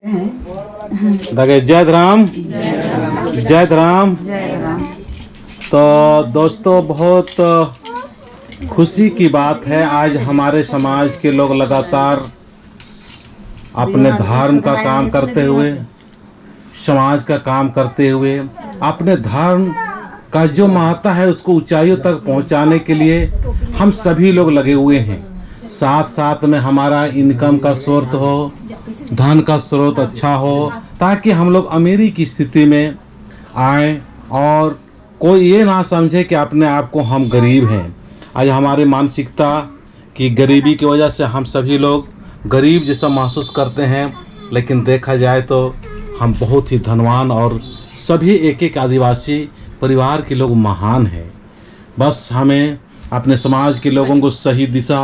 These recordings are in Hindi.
देखिए जय राम जय राम। तो दोस्तों बहुत खुशी की बात है, आज हमारे समाज के लोग लगातार अपने धर्म का काम करते हुए, समाज का काम करते हुए, अपने धर्म का जो महत्ता है उसको ऊंचाइयों तक पहुंचाने के लिए हम सभी लोग लगे हुए हैं। साथ साथ में हमारा इनकम का स्रोत हो, धन का स्रोत अच्छा हो, ताकि हम लोग अमीरी की स्थिति में आए और कोई ये ना समझे कि अपने आप को हम गरीब हैं। आज हमारी मानसिकता की गरीबी की वजह से हम सभी लोग गरीब जैसा महसूस करते हैं, लेकिन देखा जाए तो हम बहुत ही धनवान और सभी एक एक आदिवासी परिवार के लोग महान हैं। बस हमें अपने समाज के लोगों को सही दिशा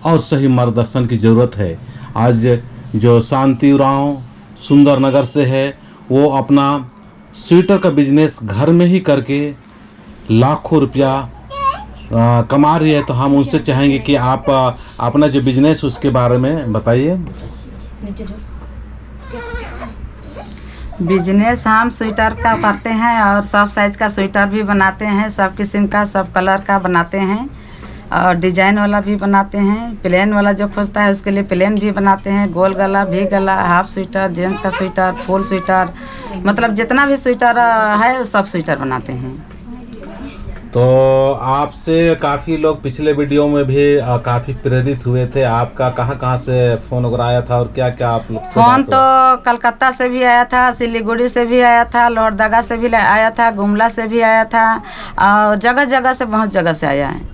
और सही मार्गदर्शन की ज़रूरत है। आज जो शांति उरांव सुंदर नगर से है, वो अपना स्वेटर का बिजनेस घर में ही करके लाखों रुपया कमा रही है। तो हम उनसे चाहेंगे कि आप अपना जो बिजनेस उसके बारे में बताइए। बिजनेस हम स्वेटर का करते हैं और सब साइज का स्वेटर भी बनाते हैं, सब किस्म का सब कलर का बनाते हैं और डिजाइन वाला भी बनाते हैं। प्लेन वाला जो खोजता है उसके लिए प्लेन भी बनाते हैं, गोल गला भी गला, हाफ स्वेटर, जेंट्स का स्वेटर, फुल स्वेटर, मतलब जितना भी स्वेटर है वो सब स्वेटर बनाते हैं। तो आपसे काफ़ी लोग पिछले वीडियो में भी काफ़ी प्रेरित हुए थे। आपका कहाँ से फ़ोन वगैरह आया था और क्या क्या आप लोग से फ़ोन तो कलकत्ता से भी आया था, सिलीगुड़ी से भी आया था, लोहरदगा से भी आया था, गुमला से भी आया था और जगह जगह से बहुत जगह से आया है।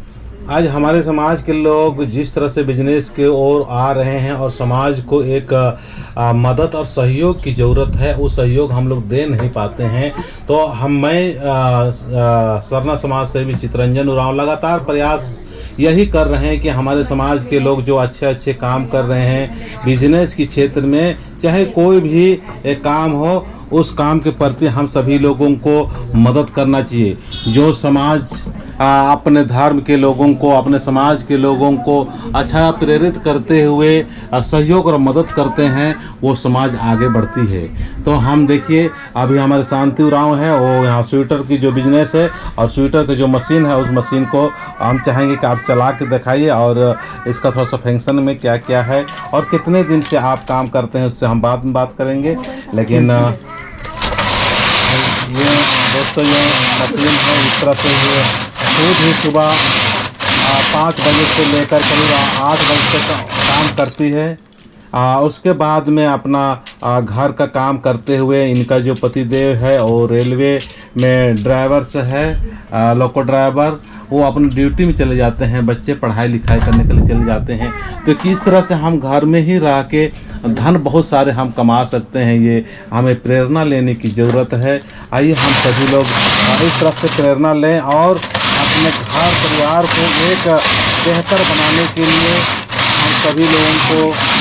आज हमारे समाज के लोग जिस तरह से बिजनेस के ओर आ रहे हैं और समाज को एक मदद और सहयोग की ज़रूरत है, वो सहयोग हम लोग दे नहीं पाते हैं। तो सरना समाज से भी चितरंजन उरांव लगातार प्रयास यही कर रहे हैं कि हमारे समाज के लोग जो अच्छे अच्छे काम कर रहे हैं बिजनेस के क्षेत्र में, चाहे कोई भी एक काम हो, उस काम के प्रति हम सभी लोगों को मदद करना चाहिए। जो समाज अपने धर्म के लोगों को, अपने समाज के लोगों को अच्छा प्रेरित करते हुए सहयोग और मदद करते हैं, वो समाज आगे बढ़ती है। तो हम देखिए अभी हमारे शांति उरांव है, वो यहाँ स्वेटर की जो बिजनेस है और स्वेटर की जो मशीन है, उस मशीन को हम चाहेंगे कि आप चला के दिखाइए और इसका थोड़ा सा फंक्शन में क्या क्या है और कितने दिन से आप काम करते हैं उससे हम बाद में बात करेंगे। लेकिन ये दोस्तों ये मशीन है, इस तरह से ये खुद ही सुबह 5 बजे से लेकर करीब 8 बजे तक काम करती है। उसके बाद में अपना घर का काम करते हुए, इनका जो पतिदेव है और रेलवे में ड्राइवर से है, लोको ड्राइवर, वो अपनी ड्यूटी में चले जाते हैं, बच्चे पढ़ाई लिखाई करने के लिए चले जाते हैं। तो किस तरह से हम घर में ही रह के धन बहुत सारे हम कमा सकते हैं, ये हमें प्रेरणा लेने की ज़रूरत है। आइए हम सभी लोग इस तरफ से प्रेरणा लें और अपने घर परिवार को एक बेहतर बनाने के लिए हम सभी लोगों को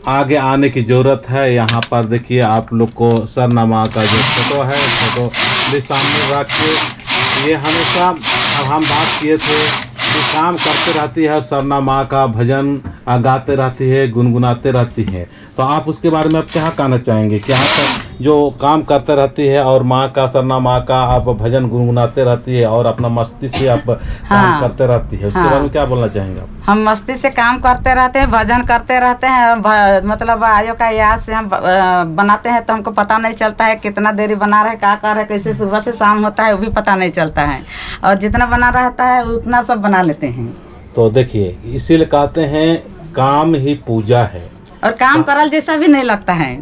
आगे आने की ज़रूरत है। यहाँ पर देखिए आप लोग को सरना माँ का जो फोटो है, फोटो भी सामने रख के, ये हमेशा हम बात किए थे कि काम करते रहती है और सरना माँ का भजन गाते रहती है, गुनगुनाते रहती है। तो आप उसके बारे में आप क्या कहना चाहेंगे? क्या जो काम करते रहती है और माँ का, सरना माँ का आप भजन गुनगुनाते रहती है और अपना मस्ती से आप काम करते रहती है, उसके बारे में क्या बोलना चाहेंगे आप? हम मस्ती से काम करते रहते हैं, भजन करते रहते हैं, मतलब आयो का याद से हम बनाते हैं तो हमको पता नहीं चलता है कितना देरी बना रहे, क्या कर रहे, कैसे सुबह से शाम होता है वो भी पता नहीं चलता है, और जितना बना रहता है उतना सब बना लेते हैं। तो देखिए इसीलिए कहते हैं काम ही पूजा है और काम करल जैसा भी नहीं लगता है।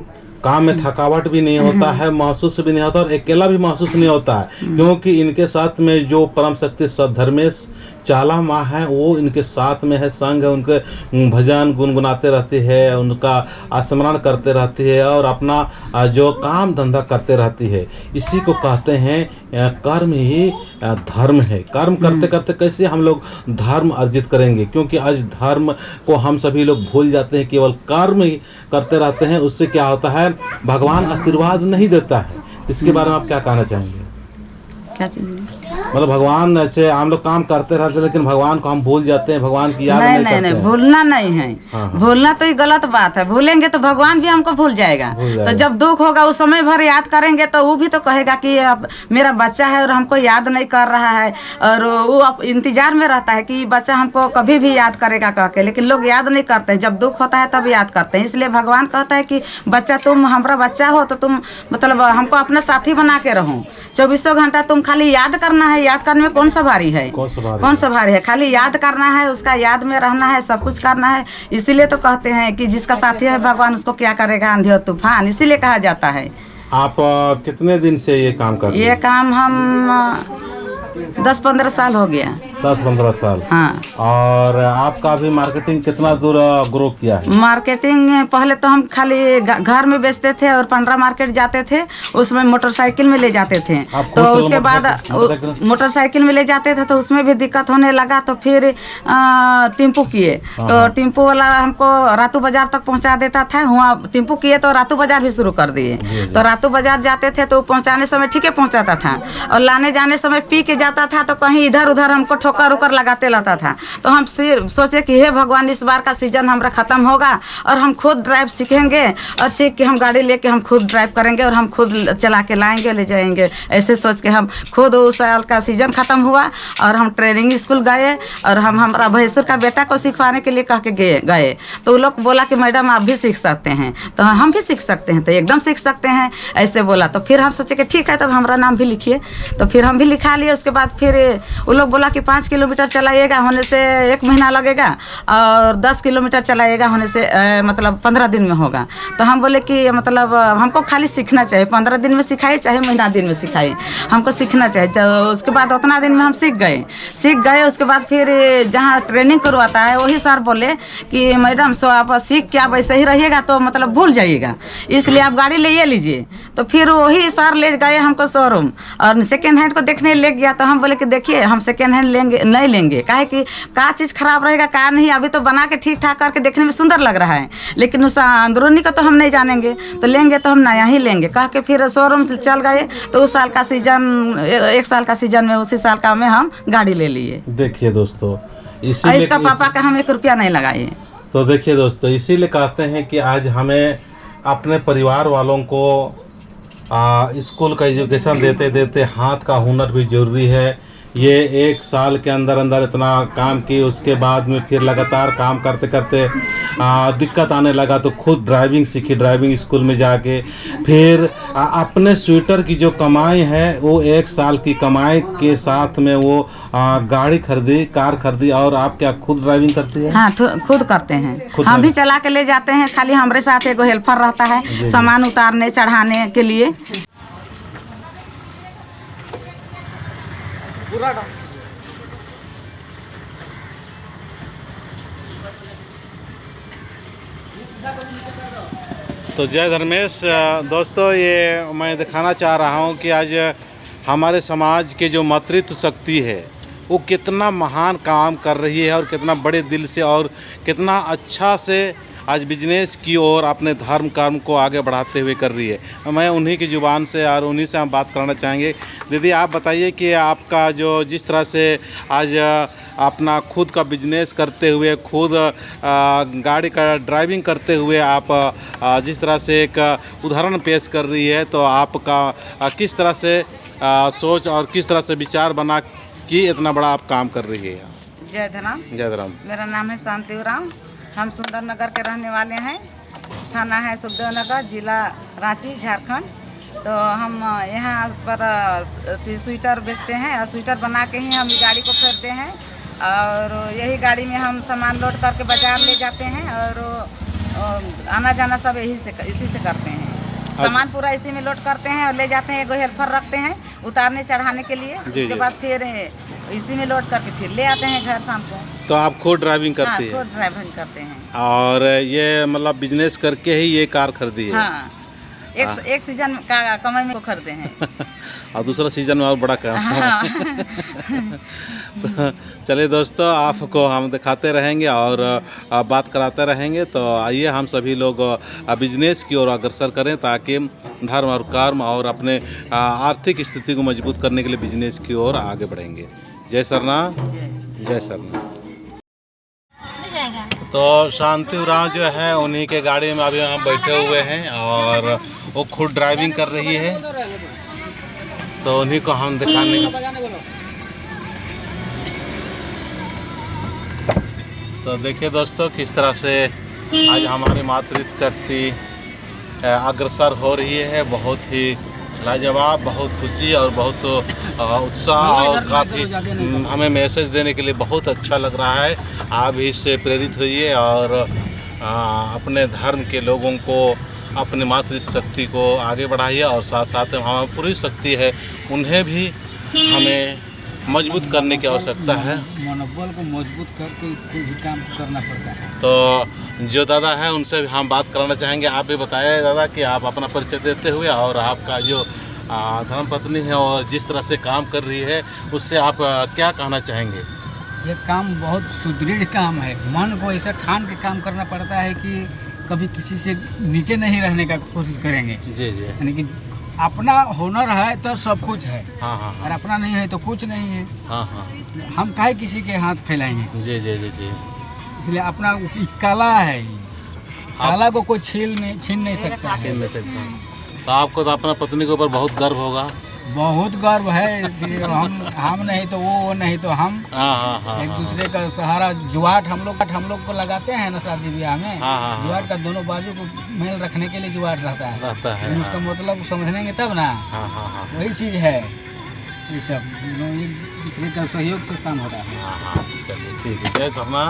काम में थकावट भी नहीं होता है, महसूस भी नहीं होता और अकेला भी महसूस नहीं होता है, क्योंकि इनके साथ में जो परम शक्ति सद्धर्मेश चाला माँ है वो इनके साथ में है, संग है, उनके भजन गुनगुनाते रहती है, उनका स्मरण करते रहती है और अपना जो काम धंधा करते रहती है। इसी को कहते हैं कर्म ही धर्म है। कर्म करते करते कैसे हम लोग धर्म अर्जित करेंगे, क्योंकि आज धर्म को हम सभी लोग भूल जाते हैं, केवल कर्म ही करते रहते हैं। उससे क्या होता है, भगवान आशीर्वाद नहीं देता है। इसके बारे में आप क्या कहना चाहेंगे? क्या चाहिए? मतलब भगवान ऐसे हम लोग काम करते रहते हैं, लेकिन भगवान को हम भूल जाते हैं, भगवान की याद नहीं करते नहीं हैं। भूलना नहीं है। हाँ। भूलना तो ये गलत बात है। भूलेंगे तो भगवान भी हमको भूल जाएगा। तो जब दुख होगा उस समय भर याद करेंगे तो वो भी तो कहेगा कि अब मेरा बच्चा है और हमको याद नहीं कर रहा है, और वो अब इंतजार में रहता है कि बच्चा हमको कभी भी याद करेगा कह के, लेकिन लोग याद नहीं करते। जब दुख होता है तब याद करते हैं। इसलिए भगवान कहता है कि बच्चा, तुम हमारा बच्चा हो तो तुम मतलब हमको अपना साथी बना के रहो। 24 घंटा तुम खाली याद करना है। याद करने में कौन सा भारी है? कौन सा भारी है? खाली याद करना है, उसका याद में रहना है, सब कुछ करना है। इसीलिए तो कहते हैं कि जिसका साथी है भगवान उसको क्या करेगा आंधी और तूफान, इसीलिए कहा जाता है। आप कितने दिन से ये काम कर रहे हैं? ये काम हम 10-15 साल हो गया। 10-15 साल। हाँ। और आपका भी मार्केटिंग कितना दूर ग्रो किया है? मार्केटिंग पहले तो हम खाली घर में बेचते थे और 15 मार्केट जाते थे, उसमें मोटरसाइकिल में ले जाते थे। तो उसके बाद मोटरसाइकिल में ले जाते थे तो उसमें भी दिक्कत होने लगा, तो फिर टेम्पू किए। तो टेम्पू वाला हमको रातू बाजार तक पहुंचा देता था। वहाँ टेम्पू किए तो रातू बाजार भी शुरू कर दिए। तो रातू बाजार जाते थे तो पहुंचाने समय ठीक है पहुंचाता था, और लाने जाने समय पी के जाता था तो कहीं इधर उधर हमको ठोकर उकर लगाते रहता था। तो हम फिर सोचे कि हे भगवान, इस बार का सीजन हमारा खत्म होगा और हम खुद ड्राइव सीखेंगे, और सीख के हम गाड़ी लेके हम खुद ड्राइव करेंगे और हम खुद चला के लाएंगे ले जाएंगे। ऐसे सोच के हम खुद उस साल का सीजन खत्म हुआ और हम ट्रेनिंग स्कूल गए, और हम हमारा भैंसुर का बेटा को सिखवाने के लिए कह के गए। तो वो लोग बोला कि मैडम आप भी सीख सकते हैं। तो हम भी सीख सकते हैं, तो एकदम सीख सकते हैं ऐसे बोला। तो फिर हम सोचे कि ठीक है, तब हमारा नाम भी लिखिए। तो फिर हम भी लिखा लिए। उसके बाद फिर वो लोग बोला कि 5 किलोमीटर चलाइएगा, होने से 1 महीना लगेगा, और 10 किलोमीटर चलाइएगा, होने से मतलब 15 दिन में होगा। तो हम बोले कि मतलब हमको खाली सीखना चाहिए, 15 दिन में सिखाइए चाहे महीना दिन में सिखाइए, हमको सीखना चाहिए। तो उसके बाद उतना दिन में हम सीख गए। उसके बाद फिर जहाँ ट्रेनिंग करवाता है वही सर बोले कि मैडम सो आप सीख के आप ऐसे ही रहिएगा तो मतलब भूल जाइएगा, इसलिए आप गाड़ी ले लीजिए। तो फिर वही सर ले गए हमको शोरूम, और सेकेंड हैंड को देखने ले गया। तो हम बोले कि देखिए हम सेकेंड हैंड नहीं लेंगे, काहे कि का चीज़ खराब रहेगा का नहीं, अभी तो बना के ठीक ठाक करके देखने में सुंदर लग रहा है, लेकिन उस अंदरूनी को तो हम नहीं जानेंगे। तो लेंगे तो हम नया ही लेंगे कह के फिर शोरूम चल गए। तो उस साल का सीजन, 1 साल का सीजन में उसी साल का में हम गाड़ी ले लिए। देखिए दोस्तों, इसका पापा का हम 1 रुपया नहीं लगाए। तो देखिए दोस्तों, इसीलिए कहते हैं कि आज हमें अपने परिवार वालों को स्कूल का एजुकेशन देते देते हाथ का हुनर भी ज़रूरी है। ये 1 साल के अंदर अंदर इतना काम की, उसके बाद में फिर लगातार काम करते करते दिक्कत आने लगा तो खुद ड्राइविंग सीखी, ड्राइविंग स्कूल में जाके। फिर अपने स्वेटर की जो कमाई है वो 1 साल की कमाई के साथ में वो गाड़ी खरीदी, कार खरीदी। और आप क्या खुद ड्राइविंग करती है? हाँ, खुद करते हैं। हम भी चला के ले जाते हैं, खाली हमारे साथ एगो हेल्पर रहता है सामान उतारने चढ़ाने के लिए। तो जय धर्मेश दोस्तों, ये मैं दिखाना चाह रहा हूँ कि आज हमारे समाज के जो मातृत्व शक्ति है वो कितना महान काम कर रही है, और कितना बड़े दिल से और कितना अच्छा से आज बिजनेस की ओर अपने धर्म कर्म को आगे बढ़ाते हुए कर रही है। मैं उन्हीं की ज़ुबान से और उन्हीं से हम बात करना चाहेंगे। दीदी, आप बताइए कि आपका जो जिस तरह से आज अपना खुद का बिजनेस करते हुए, खुद गाड़ी का ड्राइविंग करते हुए आप जिस तरह से एक उदाहरण पेश कर रही है, तो आपका किस तरह से सोच और किस तरह से विचार बना कि इतना बड़ा आप काम कर रही है? जय धराम। जय धराम। मेरा नाम है शांति उरांव। हम सुंदर नगर के रहने वाले हैं। थाना है सुखदेव नगर, जिला रांची, झारखंड। तो हम यहाँ पर स्वेटर बेचते हैं, और स्वेटर बना के ही हम गाड़ी को खरीदते हैं, और यही गाड़ी में हम सामान लोड करके बाजार ले जाते हैं, और आना जाना सब इसी से करते हैं। सामान पूरा इसी में लोड करते हैं और ले जाते हैं। एगो हेल्पर रखते हैं उतारने चढ़ाने के लिए। उसके बाद फिर इसी में लोड करके फिर ले आते हैं घर शाम को। तो आप खुद ड्राइविंग करती हैं? खुद ड्राइविंग करते हैं। और ये मतलब बिजनेस करके ही ये कार खरीदी है? हाँ। एक सीजन का कमाई में खरीदे हैं। और दूसरा सीजन में और बड़ा काम। हाँ। तो चलिए दोस्तों, आपको हम दिखाते रहेंगे और बात कराते रहेंगे। तो आइए हम सभी लोग बिजनेस की ओर अग्रसर करें, ताकि धर्म और कर्म और अपने आर्थिक स्थिति को मजबूत करने के लिए बिजनेस की ओर आगे बढ़ेंगे। जय सरनाथ, जय सरनाथ। तो शांति उरांव जो है उन्हीं के गाड़ी में अभी हम बैठे हुए हैं और वो खुद ड्राइविंग कर रही है, तो उन्हीं को हम दिखाने का। तो देखिए दोस्तों, किस तरह से आज हमारी मातृत्व शक्ति अग्रसर हो रही है। बहुत ही लाजवाब, बहुत खुशी और बहुत उत्साह और काफ़ी हमें मैसेज देने के लिए बहुत अच्छा लग रहा है। आप भी इससे प्रेरित होइए और अपने धर्म के लोगों को, अपने मातृत्व शक्ति को आगे बढ़ाइए और साथ साथ में हमारी पूरी शक्ति है उन्हें भी हमें मजबूत करने की आवश्यकता है। मनोबल को मजबूत करके कोई भी काम करना पड़ता है। तो जो दादा है उनसे भी हम बात कराना चाहेंगे। आप भी बताइए दादा कि आप अपना परिचय देते हुए और आपका जो धर्मपत्नी है और जिस तरह से काम कर रही है उससे आप क्या कहना चाहेंगे? ये काम बहुत सुदृढ़ काम है। मन को ऐसा ठान के काम करना पड़ता है कि कभी किसी से नीचे नहीं रहने का कोशिश करेंगे। जी जी। यानी कि अपना हुनर है तो सब कुछ है। हाँ हाँ और अपना नहीं है तो कुछ नहीं है। हाँ हाँ। हम काहे किसी के हाथ फैलाएंगे। जी जी जी जी। इसलिए अपना कला है, कला को कोई छीन नहीं सकता है। छीन नहीं सकता। तो आपको तो अपना पत्नी के ऊपर बहुत गर्व होगा। बहुत गर्व है। हम नहीं तो वो नहीं तो हम। हाँ हाँ हाँ। एक दूसरे का सहारा। जुआट हम लोग को लगाते हैं ना शादी ब्याह में। हाँ हाँ। जुआट का दोनों बाजू को मेल रखने के लिए जुआट रहता है। लेकिन उसका मतलब समझेंगे तब ना। हाँ हाँ हाँ। वही चीज़ है। ये सब दोनों एक दूसरे का सहयोग से काम हो रहा है। हाँ हाँ। चलिए ठीक है। जय धर्मा।